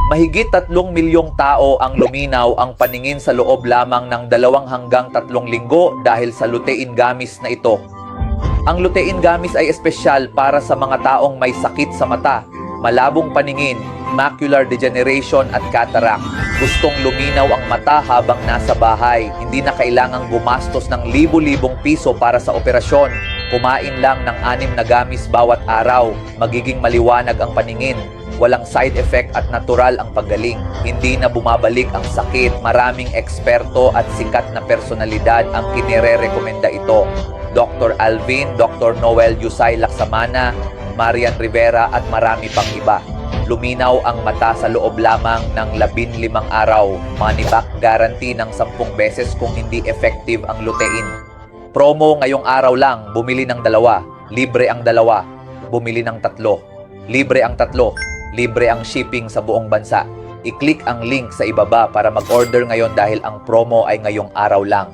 Mahigit 3 milyong tao ang luminaw ang paningin sa loob lamang ng 2 hanggang 3 linggo dahil sa lutein gummies na ito. Ang lutein gummies ay espesyal para sa mga taong may sakit sa mata, malabong paningin, macular degeneration at cataract. Gustong luminaw ang mata habang nasa bahay, hindi na kailangang gumastos ng libo-libong piso para sa operasyon. Kumain lang ng 6 na gummies bawat araw, magiging maliwanag ang paningin. Walang side effect at natural ang paggaling. Hindi na bumabalik ang sakit. Maraming eksperto at sikat na personalidad ang kinire-rekomenda ito. Dr. Alvin, Dr. Noel Yusay Laksamana, Marian Rivera at marami pang iba. Luminaw ang mata sa loob lamang ng 15 araw. Money back guarantee ng 10 beses kung hindi effective ang lutein. Promo ngayong araw lang, bumili ng 2, libre ang 2. Bumili ng 3, libre ang 3. Libre ang shipping sa buong bansa. I-click ang link sa ibaba para mag-order ngayon dahil ang promo ay ngayong araw lang.